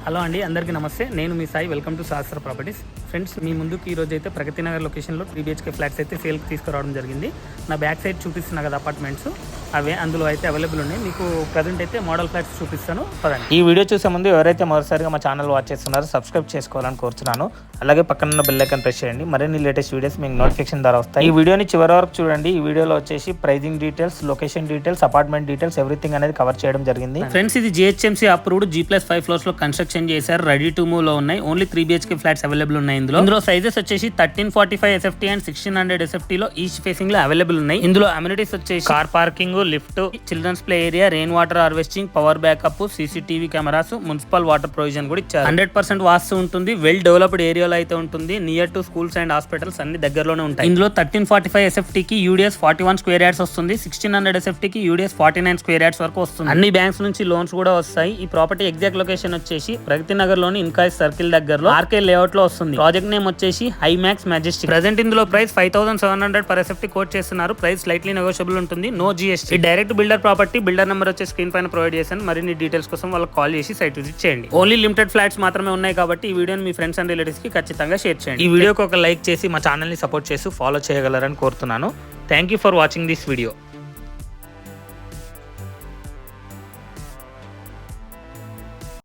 Hello అండి, అందరికీ నమస్తే. నేను మీ సాయి. వెల్కమ్ టు శాస్త్ర ప్రాపర్టీస్. ఫ్రెండ్స్, మీ ముందుకు ఈరోజు అయితే ప్రగతి నగర్ లొకేషన్లో 3 BHK ఫ్లాట్స్ అయితే సేల్కి తీసుకురావడం జరిగింది. నా బ్యాక్ సైడ్ చూపిస్తున్నా కదా అపార్ట్మెంట్స్, అవే అందులో అయితే అవైలబుల్ ఉన్నాయి. మీకు ప్రజెంట్ అయితే మోడల్ ఫ్లాట్స్ చూపిస్తాను పదండి. ఈ వీడియో చూసే ముందు ఎవరైతే మొదటిసారిగా మా ఛానల్ వాచ్ చేస్తున్నారో సబ్స్క్రైబ్ చేసుకోవాలని కోరుతున్నాను. అలాగే పక్కన ఉన్న బెల్ ఐకాన్ ప్రెస్ చేయండి. మరిన్ని లేటెస్ట్ వీడియోస్ మీకు నోటిఫికేషన్ ద్వారా వస్తాయి. ఈ వీడియోని చివరి వరకు చూడండి. ఈ వీడియోలో వచ్చేసి pricing details, location details, apartment details everything అనేది కవర్ చేయడం జరిగింది. ఫ్రెండ్స్, ఇది GHMC అప్రూవ్డ్ G+5 ఫ్లోర్స్ లో కన్స్ట్రక్షన్ చేశారు. రెడీ టు మూవ్ లో ఉన్నాయి. ఓన్లీ 3 BHK ఫ్లాట్స్ అవైలబుల్ ఉన్నాయి. ఇందులో సైజెస్ వచ్చేసి 1345 SFT అండ్ 1600 SFT లో ఈచ్ ఫేసింగ్ లో అవైలబుల్ ఉన్నాయి. ఇందులో అమ్యూనిటీస్ వచ్చేసి car parking, lift, children's play area, rain water harvesting, power backup, CCTV cameras, municipal water provision కూడా ఇచ్చారు. 100% వాస్తు ఉంటుంది. వెల్ డెవలప్డ్ ఏరియాలో అయితే ఉంటుంది. Near to schools and hospitals అన్ని దగ్గరలోనే ఉంటాయి. ఇందులో 1345 SFT కి UDS 41 స్క్వేర్ యార్డ్స్ వస్తుంది. 1600 SFT కి UDS 49 స్క్వేర్ యార్డ్స్ వరకు వస్తుంది. అన్ని బ్యాంక్స్ నుంచి లోన్స్ కూడా వస్తాయి. ఈ ప్రాపర్టీ ఎగ్జాక్ట్ లొకేషన్ వచ్చేసి ప్రగతి నగర్ లోని ఇన్కాయ్ సర్కిల్ దగ్గరలో RK లేఅవుట్ లో వస్తుంది. ప్రాజెక్ట్ నేమ్ వచ్చేసి హైమాక్స్ మెజెస్టిక్. ప్రెజెంట్ ఇందులో ప్రైస్ 5700 per SFT కోట్ చేస్తున్నారు. ప్రైస్ స్లైట్లీ నెగోషియబుల్ ఉంటుంది. No GST. Direct builder property. Builder number వచ్చి స్క్రీన్ పైన ప్రొవైడ్ చేశాను. మరిన్ని డీటెయిల్స్ కోసం వాళ్ళకి కాల్ చేసి సైట్ విజిట్ చేయండి. ఓన్లీ లిమిటెడ్ ఫ్లాట్స్ మాత్రమే ఉన్నాయి కాబట్టి ఈ వీడియోని మీ ఫ్రెండ్స్ అండ్ రిలేటివ్స్ కి ఖచ్చితంగా షేర్ చేయండి. ఈ వీడియోకి ఒక లైక్ చేసి మా ఛానల్ ని సపోర్ట్ చేసి ఫాలో చేయగలరని కోరుతున్నాను. Thank you for watching this video.